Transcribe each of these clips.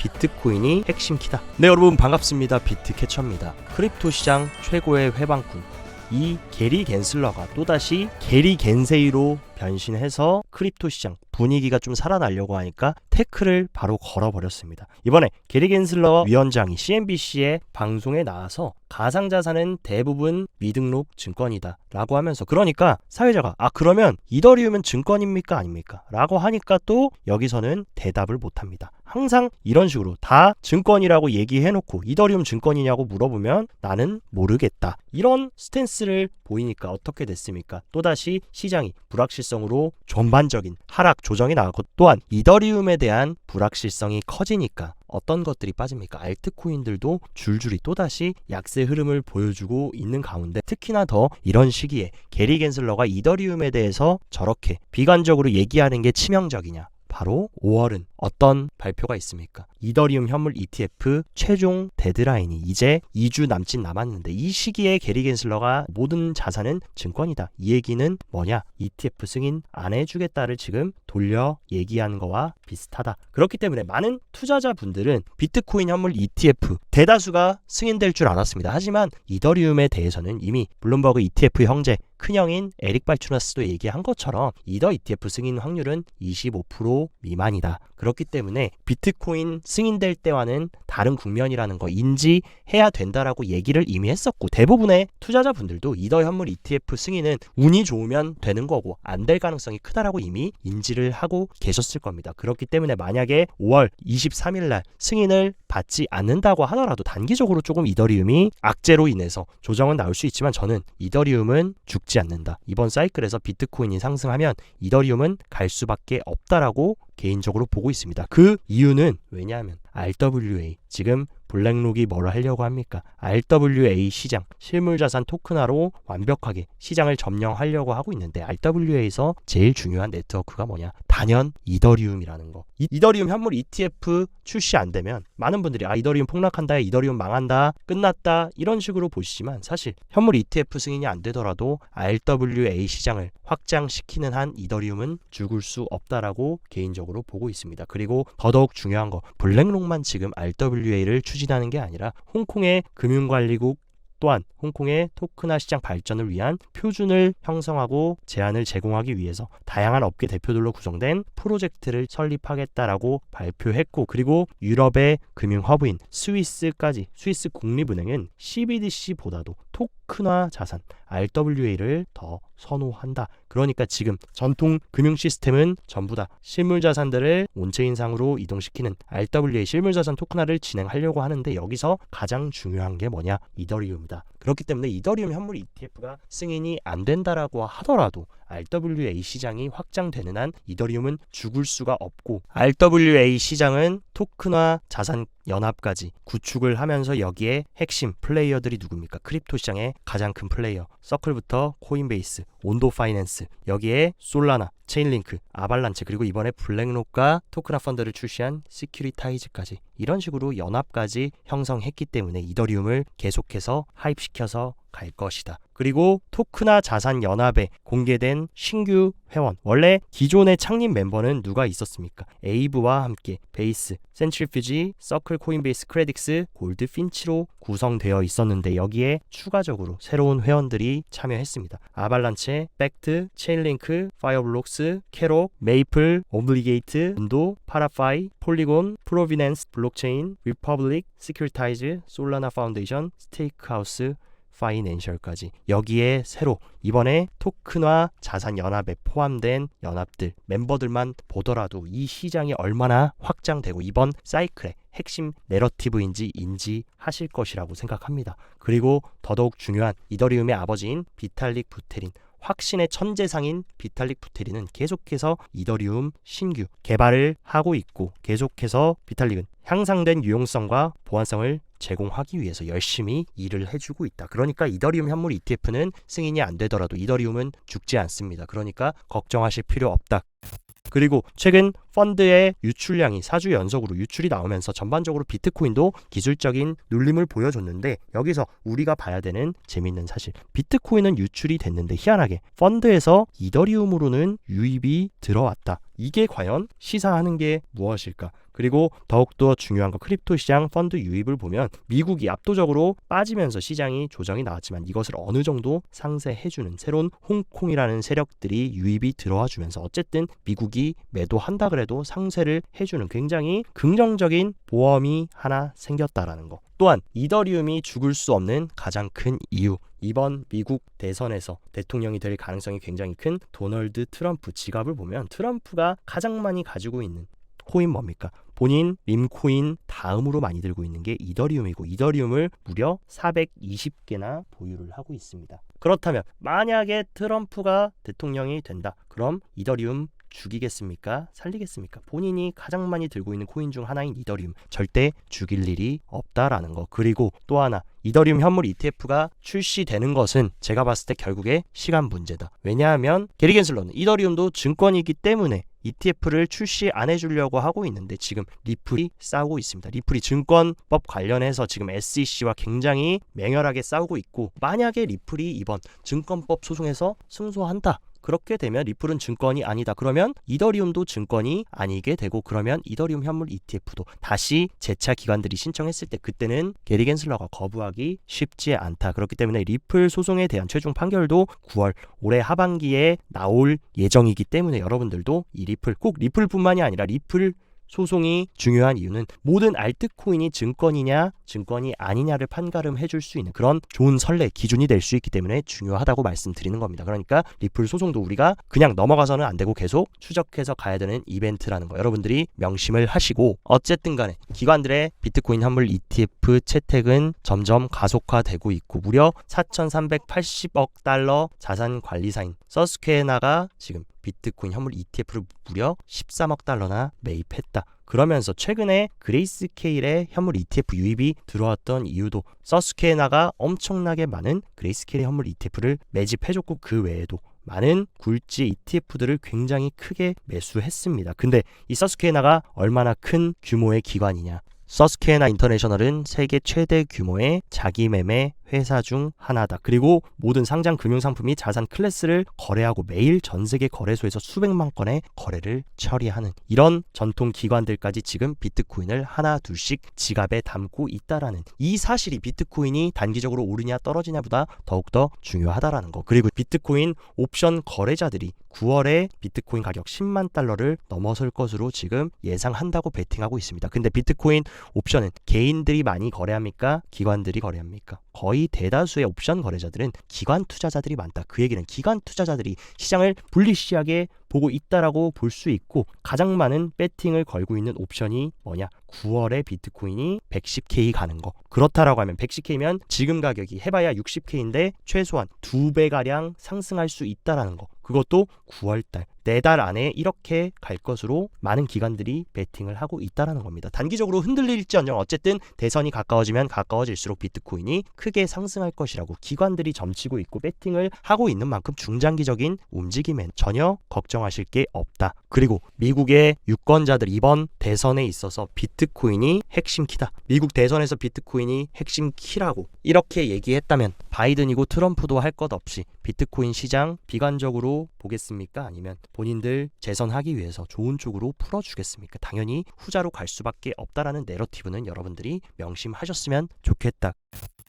비트코인이 핵심 키다. 네, 여러분 반갑습니다. 비트캐쳐입니다. 크립토 시장 최고의 회방꾼 이 게리 겐슬러가 또다시 게리 겐세이로 변신해서 크립토 시장 분위기가 좀 살아나려고 하니까 태클을 바로 걸어버렸습니다. 이번에 게리 겐슬러 위원장이 CNBC의 방송에 나와서 가상자산은 대부분 미등록 증권이다 라고 하면서, 그러니까 사회자가 그러면 이더리움은 증권입니까 아닙니까? 라고 하니까 또 여기서는 대답을 못합니다. 항상 이런 식으로 다 증권이라고 얘기해놓고 이더리움 증권이냐고 물어보면 나는 모르겠다, 이런 스탠스를 보이니까 어떻게 됐습니까? 또다시 시장이 불확실성으로 전반적인 하락 조정이 나왔고, 또한 이더리움에 대한 불확실성이 커지니까 어떤 것들이 빠집니까? 알트코인들도 줄줄이 또다시 약세 흐름을 보여주고 있는 가운데, 특히나 더 이런 시기에 게리 겐슬러가 이더리움에 대해서 저렇게 비관적으로 얘기하는 게 치명적이냐? 바로 5월은 어떤 발표가 있습니까? 이더리움 현물 ETF 최종 데드라인이 이제 2주 남짓 남았는데, 이 시기에 게리 겐슬러가 모든 자산은 증권이다, 이 얘기는 뭐냐? ETF 승인 안 해주겠다를 지금 돌려 얘기하는 거와 비슷하다. 그렇기 때문에 많은 투자자분들은 비트코인 현물 ETF 대다수가 승인될 줄 알았습니다. 하지만 이더리움에 대해서는 이미 블룸버그 ETF 형제 큰형인 에릭 발추나스도 얘기한 것처럼 이더 ETF 승인 확률은 25% 미만이다. 그렇기 때문에 비트코인 승인될 때와는 다른 국면이라는 거 인지해야 된다라고 얘기를 이미 했었고, 대부분의 투자자분들도 이더 현물 ETF 승인은 운이 좋으면 되는 거고 안 될 가능성이 크다라고 이미 인지를 하고 계셨을 겁니다. 그렇기 때문에 만약에 5월 23일 날 승인을 받지 않는다고 하더라도 단기적으로 조금 이더리움이 악재로 인해서 조정은 나올 수 있지만, 저는 이더리움은 죽지 않는다. 이번 사이클에서 비트코인이 상승하면 이더리움은 갈 수밖에 없다라고 개인적으로 보고 있습니다. 그 이유는 왜냐하면 RWA, 지금 블랙록이 뭘 하려고 합니까? RWA 시장, 실물자산 토큰화로 완벽하게 시장을 점령하려고 하고 있는데, RWA에서 제일 중요한 네트워크가 뭐냐? 단연 이더리움이라는 거. 이더리움 현물 ETF 출시 안 되면 많은 분들이 이더리움 폭락한다, 이더리움 망한다, 끝났다, 이런 식으로 보시지만, 사실 현물 ETF 승인이 안 되더라도 RWA 시장을 확장시키는 한 이더리움은 죽을 수 없다라고 개인적으로 보고 있습니다. 그리고 더더욱 중요한 거, 블랙록만 지금 RWA를 추진하는 게 아니라 홍콩의 금융관리국 또한 홍콩의 토큰화 시장 발전을 위한 표준을 형성하고 제안을 제공하기 위해서 다양한 업계 대표들로 구성된 프로젝트를 설립하겠다라고 발표했고, 그리고 유럽의 금융허브인 스위스까지, 스위스 국립은행은 CBDC보다도 토큰화 자산 RWA를 더 선호한다. 그러니까 지금 전통 금융 시스템은 전부 다 실물 자산들을 온체인상으로 이동시키는 RWA 실물 자산 토큰화를 진행하려고 하는데, 여기서 가장 중요한 게 뭐냐? 이더리움이다. 그렇기 때문에 이더리움 현물 ETF가 승인이 안 된다라고 하더라도 RWA 시장이 확장되는 한 이더리움은 죽을 수가 없고, RWA 시장은 토큰화 자산 연합까지 구축을 하면서 여기에 핵심 플레이어들이 누굽니까? 크립토 시장의 가장 큰 플레이어, 서클부터 코인베이스, 온도 파이낸스, 여기에 솔라나, 체인링크, 아발란체, 그리고 이번에 블랙록과 토큰화 펀드를 출시한 시큐리타이즈까지, 이런 식으로 연합까지 형성했기 때문에 이더리움을 계속해서 하입시켜서 갈 것이다. 그리고 토큰화 자산 연합에 공개된 신규 회원, 원래 기존의 창립 멤버는 누가 있었습니까? 에이브와 함께 베이스, 센트리퓨지, 서클, 코인베이스, 크레딕스, 골드, 핀치로 구성되어 있었는데, 여기에 추가적으로 새로운 회원들이 참여했습니다. 아발란체, 팩트, 체인링크, 파이어블록스, 캐록, 메이플, 오블리게이트, 운도, 파라파이, 폴리곤, 프로비넨스, 블록체인, 리퍼블릭, 시큐리타이즈, 솔라나 파운데이션, 스테이크하우스, 파이낸셜까지, 여기에 새로 이번에 토큰화 자산 연합에 포함된 연합들 멤버들만 보더라도 이 시장이 얼마나 확장되고 이번 사이클의 핵심 내러티브인지 인지하실 것이라고 생각합니다. 그리고 더더욱 중요한 이더리움의 아버지인 비탈릭 부테린, 확신의 천재상인 비탈릭 부테린은 계속해서 이더리움 신규 개발을 하고 있고, 계속해서 비탈릭은 향상된 유용성과 보안성을 제공하기 위해서 열심히 일을 해주고 있다. 그러니까 이더리움 현물 ETF는 승인이 안 되더라도 이더리움은 죽지 않습니다. 그러니까 걱정하실 필요 없다. 그리고 최근 펀드의 유출량이 4주 연속으로 유출이 나오면서 전반적으로 비트코인도 기술적인 눌림을 보여줬는데, 여기서 우리가 봐야 되는 재밌는 사실, 비트코인은 유출이 됐는데 희한하게 펀드에서 이더리움으로는 유입이 들어왔다. 이게 과연 시사하는 게 무엇일까? 그리고 더욱더 중요한 거 크립토 시장 펀드 유입을 보면 미국이 압도적으로 빠지면서 시장이 조정이 나왔지만 이것을 어느 정도 상쇄해주는 새로운 홍콩이라는 세력들이 유입이 들어와 주면서 어쨌든 미국이 매도한다 그래도 상쇄를 해주는 굉장히 긍정적인 보험이 하나 생겼다라는 거. 또한 이더리움이 죽을 수 없는 가장 큰 이유, 이번 미국 대선에서 대통령이 될 가능성이 굉장히 큰 도널드 트럼프 지갑을 보면 트럼프가 가장 많이 가지고 있는 코인 뭡니까? 본인 림코인 다음으로 많이 들고 있는 게 이더리움이고 이더리움을 무려 420개나 보유를 하고 있습니다. 그렇다면 만약에 트럼프가 대통령이 된다. 그럼 이더리움 죽이겠습니까? 살리겠습니까? 본인이 가장 많이 들고 있는 코인 중 하나인 이더리움 절대 죽일 일이 없다라는 거. 그리고 또 하나 이더리움 현물 ETF가 출시되는 것은 제가 봤을 때 결국에 시간 문제다. 왜냐하면 게리 겐슬러는 이더리움도 증권이기 때문에 ETF를 출시 안 해주려고 하고 있는데 지금 리플이 싸우고 있습니다. 리플이 증권법 관련해서 지금 SEC와 굉장히 맹렬하게 싸우고 있고 만약에 리플이 이번 증권법 소송에서 승소한다. 그렇게 되면 리플은 증권이 아니다. 그러면 이더리움도 증권이 아니게 되고 그러면 이더리움 현물 ETF도 다시 재차 기관들이 신청했을 때 그때는 게리 겐슬러가 거부하기 쉽지 않다. 그렇기 때문에 리플 소송에 대한 최종 판결도 9월 올해 하반기에 나올 예정이기 때문에 여러분들도 이 리플 꼭 리플뿐만이 아니라 리플 소송이 중요한 이유는 모든 알트코인이 증권이냐 증권이 아니냐를 판가름해 줄 수 있는 그런 좋은 선례 기준이 될 수 있기 때문에 중요하다고 말씀드리는 겁니다. 그러니까 리플 소송도 우리가 그냥 넘어가서는 안 되고 계속 추적해서 가야 되는 이벤트라는 거 여러분들이 명심을 하시고 어쨌든 간에 기관들의 비트코인 현물 ETF 채택은 점점 가속화되고 있고 무려 4,380억 달러 자산 관리사인 서스퀘나가 지금 비트코인 현물 ETF를 무려 13억 달러나 매입했다. 그러면서 최근에 그레이스케일의 현물 ETF 유입이 들어왔던 이유도 서스퀘나가 엄청나게 많은 그레이스케일의 현물 ETF를 매집해줬고 그 외에도 많은 굴지 ETF들을 굉장히 크게 매수했습니다. 근데 이 서스퀘나가 얼마나 큰 규모의 기관이냐. 서스퀘나 인터내셔널은 세계 최대 규모의 자기 매매 회사 중 하나다. 그리고 모든 상장 금융상품이 자산 클래스를 거래하고 매일 전 세계 거래소에서 수백만 건의 거래를 처리하는 이런 전통 기관들까지 지금 비트코인을 하나 둘씩 지갑에 담고 있다라는 이 사실이 비트코인이 단기적으로 오르냐 떨어지냐보다 더욱더 중요하다라는 거. 그리고 비트코인 옵션 거래자들이 9월에 비트코인 가격 10만 달러를 넘어설 것으로 지금 예상한다고 베팅하고 있습니다. 근데 비트코인 옵션은 개인들이 많이 거래합니까? 기관들이 거래합니까? 거의 대다수의 옵션 거래자들은 기관 투자자들이 많다. 그 얘기는 기관 투자자들이 시장을 불리시하게 보고 있다라고 볼 수 있고 가장 많은 배팅을 걸고 있는 옵션이 뭐냐? 9월에 비트코인이 110K 가는 거. 그렇다라고 하면 110K면 지금 가격이 해봐야 60K인데 최소한 2배가량 상승할 수 있다라는 거. 그것도 9월달 4달 안에 이렇게 갈 것으로 많은 기관들이 베팅을 하고 있다는 겁니다. 단기적으로 흔들릴지언정 어쨌든 대선이 가까워지면 가까워질수록 비트코인이 크게 상승할 것이라고 기관들이 점치고 있고 베팅을 하고 있는 만큼 중장기적인 움직임엔 전혀 걱정하실 게 없다. 그리고 미국의 유권자들 이번 대선에 있어서 비트코인이 핵심 키다. 미국 대선에서 비트코인이 핵심 키라고 이렇게 얘기했다면 바이든이고 트럼프도 할 것 없이 비트코인 시장 비관적으로 보겠습니까? 아니면 본인들 재선하기 위해서 좋은 쪽으로 풀어주겠습니까? 당연히 후자로 갈 수밖에 없다라는 내러티브는 여러분들이 명심하셨으면 좋겠다.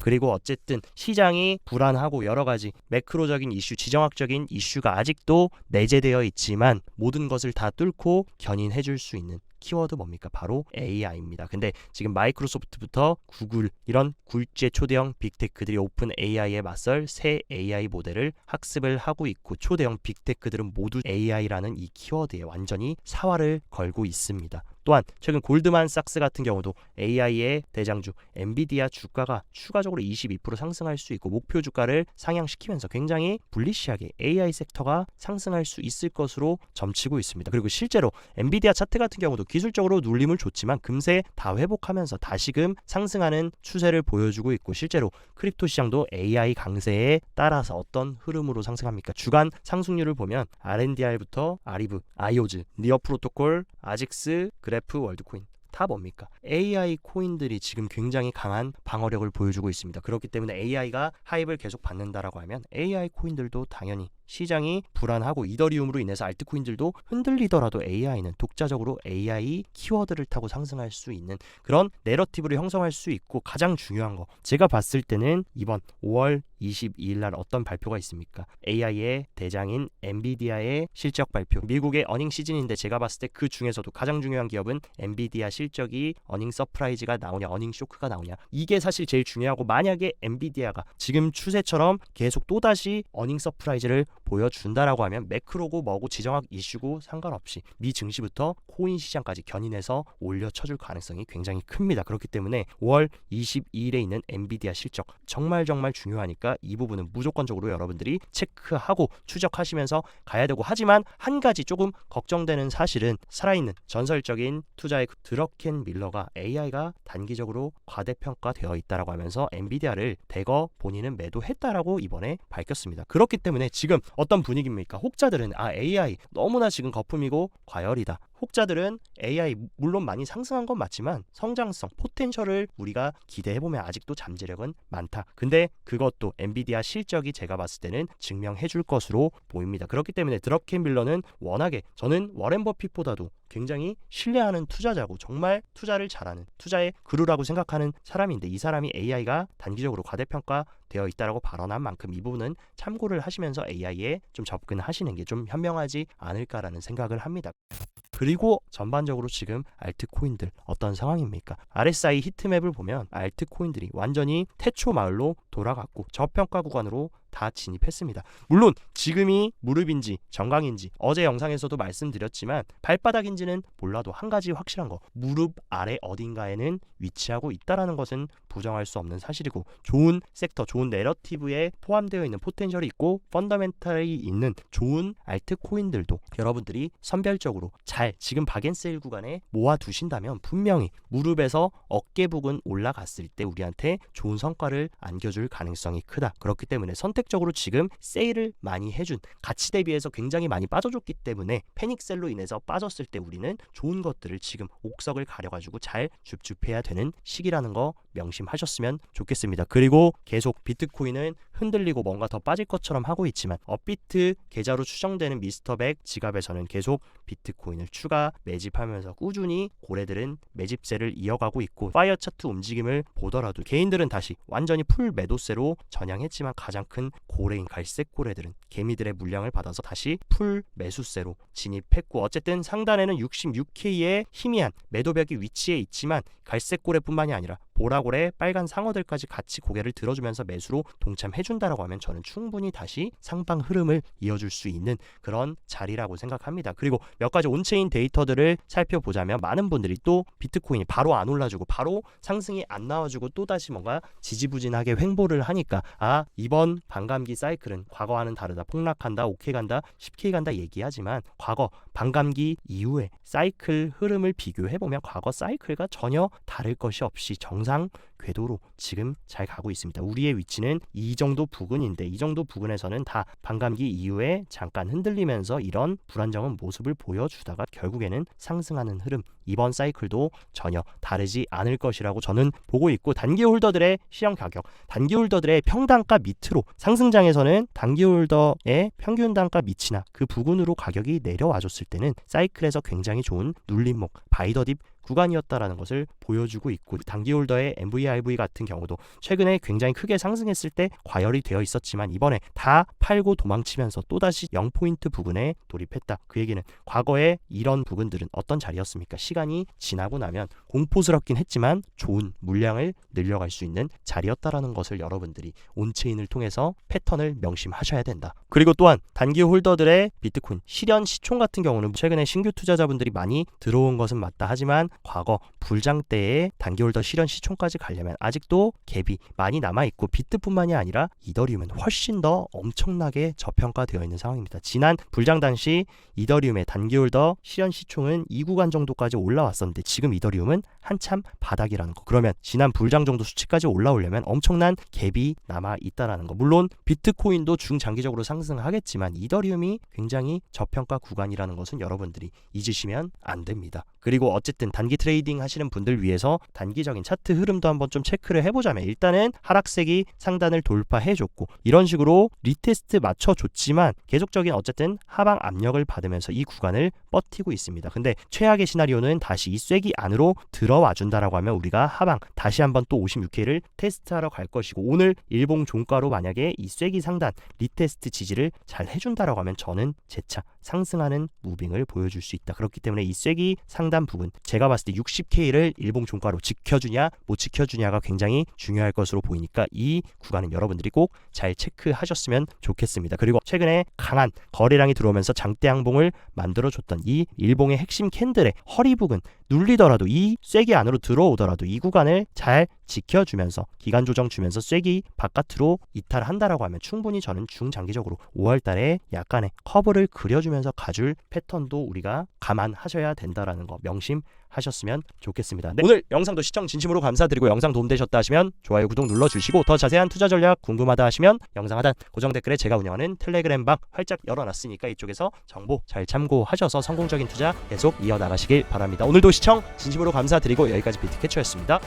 그리고 어쨌든 시장이 불안하고 여러 가지 매크로적인 이슈, 지정학적인 이슈가 아직도 내재되어 있지만 모든 것을 다 뚫고 견인해줄 수 있는 키워드 뭡니까? 바로 AI입니다. 근데 지금 마이크로소프트부터 구글 이런 굴지의 초대형 빅테크들이 오픈 AI에 맞설 새 AI 모델을 학습을 하고 있고 초대형 빅테크들은 모두 AI라는 이 키워드에 완전히 사활을 걸고 있습니다. 또한 최근 골드만삭스 같은 경우도 AI의 대장주 엔비디아 주가가 추가적으로 22% 상승할 수 있고 목표 주가를 상향시키면서 굉장히 불리시하게 AI 섹터가 상승할 수 있을 것으로 점치고 있습니다. 그리고 실제로 엔비디아 차트 같은 경우도 기술적으로 눌림을 줬지만 금세 다 회복하면서 다시금 상승하는 추세를 보여주고 있고 실제로 크립토 시장도 AI 강세에 따라서 어떤 흐름으로 상승합니까? 주간 상승률을 보면 RNDR부터 아리브, 아이오즈, 니어 프로토콜, 아직스, 그래프, 월드코인 다 뭡니까? AI 코인들이 지금 굉장히 강한 방어력을 보여주고 있습니다. 그렇기 때문에 AI가 하입을 계속 받는다라고 하면 AI 코인들도 당연히 시장이 불안하고 이더리움으로 인해서 알트코인들도 흔들리더라도 AI는 독자적으로 AI 키워드를 타고 상승할 수 있는 그런 내러티브를 형성할 수 있고, 가장 중요한 거 제가 봤을 때는 이번 5월 22일 날 어떤 발표가 있습니까? AI의 대장인 엔비디아의 실적 발표. 미국의 어닝 시즌인데 제가 봤을 때 그 중에서도 가장 중요한 기업은 엔비디아 실적이 어닝 서프라이즈가 나오냐 어닝 쇼크가 나오냐, 이게 사실 제일 중요하고, 만약에 엔비디아가 지금 추세처럼 계속 또다시 어닝 서프라이즈를 보여준다라고 하면 매크로고 뭐고 지정학 이슈고 상관없이 미 증시부터 코인 시장까지 견인해서 올려쳐줄 가능성이 굉장히 큽니다. 그렇기 때문에 5월 22일에 있는 엔비디아 실적 정말 중요하니까 이 부분은 무조건적으로 여러분들이 체크하고 추적하시면서 가야 되고, 하지만 한 가지 조금 걱정되는 사실은 살아있는 전설적인 투자의 드러켄 밀러가 AI가 단기적으로 과대평가되어 있다라고 하면서 엔비디아를 대거 본인은 매도했다라고 이번에 밝혔습니다. 그렇기 때문에 지금 어떤 분위기입니까? 혹자들은 AI 너무나 지금 거품이고 과열이다. 혹자들은 AI 물론 많이 상승한 건 맞지만 성장성, 포텐셜을 우리가 기대해보면 아직도 잠재력은 많다. 근데 그것도 엔비디아 실적이 제가 봤을 때는 증명해줄 것으로 보입니다. 그렇기 때문에 드러켄 밀러는 워낙에 저는 워렌 버핏보다도 굉장히 신뢰하는 투자자고 정말 투자를 잘하는 투자의 그루라고 생각하는 사람인데, 이 사람이 AI가 단기적으로 과대평가되어 있다라고 발언한 만큼 이 부분은 참고를 하시면서 AI에 좀 접근하시는 게 좀 현명하지 않을까라는 생각을 합니다. 그리고 전반적으로 지금 알트코인들 어떤 상황입니까? RSI 히트맵을 보면 알트코인들이 완전히 태초 마을로 돌아갔고 저평가 구간으로 다 진입했습니다. 물론 지금이 무릎인지 정강인지 어제 영상에서도 말씀드렸지만 발바닥인지는 몰라도 한 가지 확실한 거, 무릎 아래 어딘가에는 위치하고 있다라는 것은 부정할 수 없는 사실이고, 좋은 섹터, 좋은 내러티브에 포함되어 있는 포텐셜이 있고 펀더멘탈이 있는 좋은 알트코인들도 여러분들이 선별적으로 잘 지금 박앤세일 구간에 모아두신다면 분명히 무릎에서 어깨 부근 올라갔을 때 우리한테 좋은 성과를 안겨줄 가능성이 크다. 그렇기 때문에 선택적으로 지금 세일을 많이 해준, 가치 대비해서 굉장히 많이 빠져줬기 때문에 패닉셀로 인해서 빠졌을 때 우리는 좋은 것들을 지금 옥석을 가려가지고 잘 줍줍해야 되는 시기라는 거 명심하셨으면 좋겠습니다. 그리고 계속 비트코인은 흔들리고 뭔가 더 빠질 것처럼 하고 있지만 업비트 계좌로 추정되는 미스터백 지갑에서는 계속 비트코인을 추가 매집하면서 꾸준히 고래들은 매집세를 이어가고 있고, 파이어 차트 움직임을 보더라도 개인들은 다시 완전히 풀 매도세로 전향했지만 가장 큰 고래인 갈색 고래들은 개미들의 물량을 받아서 다시 풀 매수세로 진입했고, 어쨌든 상단에는 66K의 희미한 매도벽이 위치해 있지만 갈색 고래뿐만이 아니라 보라고래, 빨간 상어들까지 같이 고개를 들어주면서 매수로 동참해준다라고 하면 저는 충분히 다시 상방 흐름을 이어줄 수 있는 그런 자리라고 생각합니다. 그리고 몇 가지 온체인 데이터들을 살펴보자면 많은 분들이 또 비트코인이 바로 안 올라주고 바로 상승이 안 나와주고 또다시 뭔가 지지부진하게 횡보를 하니까 이번 반감기 사이클은 과거와는 다르다, 폭락한다, 5K 간다, 10K 간다 얘기하지만 과거 반감기 이후에 사이클 흐름을 비교해보면 과거 사이클과 전혀 다를 것이 없이 정상 궤도로 지금 잘 가고 있습니다. 우리의 위치는 이 정도 부근인데 이 정도 부근에서는 다 반감기 이후에 잠깐 흔들리면서 이런 불안정한 모습을 보여주다가 결국에는 상승하는 흐름, 이번 사이클도 전혀 다르지 않을 것이라고 저는 보고 있고, 단기 홀더들의 시장 가격, 단기 홀더들의 평단가 밑으로 상승장에서는 단기 홀더의 평균 단가 밑이나 그 부근으로 가격이 내려와줬을 때는 사이클에서 굉장히 좋은 눌림목, 바이더딥 구간이었다라는 것을 보여주고 있고, 단기 홀더의 MVRV 같은 경우도 최근에 굉장히 크게 상승했을 때 과열이 되어 있었지만 이번에 다 팔고 도망치면서 또다시 0포인트 부근에 돌입했다. 그 얘기는 과거에 이런 부근들은 어떤 자리였습니까? 시간이 지나고 나면 공포스럽긴 했지만 좋은 물량을 늘려갈 수 있는 자리였다라는 것을 여러분들이 온체인을 통해서 패턴을 명심하셔야 된다. 그리고 또한 단기 홀더들의 비트코인 실현 시총 같은 경우는 최근에 신규 투자자분들이 많이 들어온 것은 맞다 하지만 과거 불장 때의 단기 홀더 실현 시총까지 가려면 아직도 갭이 많이 남아있고, 비트뿐만이 아니라 이더리움은 훨씬 더 엄청나게 저평가되어 있는 상황입니다. 지난 불장 당시 이더리움의 단기 홀더 실현 시총은 이 구간 정도까지 올라왔었는데 지금 이더리움은 한참 바닥이라는 거. 그러면 지난 불장 정도 수치까지 올라오려면 엄청난 갭이 남아 있다라는 거. 물론 비트코인도 중장기적으로 상승하겠지만 이더리움이 굉장히 저평가 구간이라는 것은 여러분들이 잊으시면 안 됩니다. 그리고 어쨌든 단기 트레이딩 하시는 분들 위해서 단기적인 차트 흐름도 한번 좀 체크를 해보자면 일단은 하락세기 상단을 돌파해줬고 이런 식으로 리테스트 맞춰줬지만 계속적인 어쨌든 하방 압력을 받으면서 이 구간을 버티고 있습니다. 근데 최악의 시나리오는 다시 이 쐐기 안으로 들어와 준다라고 하면 우리가 하방 다시 한번 또 56K를 테스트하러 갈 것이고 오늘 일봉 종가로 만약에 이 쐐기 상단 리테스트 지지를 잘 해준다라고 하면 저는 재차 상승하는 무빙을 보여줄 수 있다. 그렇기 때문에 이 쐐기 상단 부분 제가 봤을 때 60K를 일봉 종가로 지켜주냐 못 지켜주냐가 굉장히 중요할 것으로 보이니까 이 구간은 여러분들이 꼭 잘 체크하셨으면 좋겠습니다. 그리고 최근에 강한 거래량이 들어오면서 장대 양봉을 만들어줬던 이 일봉의 핵심 캔들의 허리 부분 눌리더라도 이 쐐기 안으로 들어오더라도 이 구간을 잘 지켜주면서 기간 조정 주면서 쐐기 바깥으로 이탈한다라고 하면 충분히 저는 중장기적으로 5월달에 약간의 커브를 그려주면서 가줄 패턴도 우리가 감안하셔야 된다라는 거 명심하셨으면 좋겠습니다. 네, 오늘 영상도 시청 진심으로 감사드리고 영상 도움되셨다 하시면 좋아요 구독 눌러주시고 더 자세한 투자 전략 궁금하다 하시면 영상 하단 고정 댓글에 제가 운영하는 텔레그램 방 활짝 열어놨으니까 이쪽에서 정보 잘 참고하셔서 성공적인 투자 계속 이어나가시길 바랍니다. 오늘도 시청 진심으로 감사드리고 여기까지 비트캐쳐였습니다.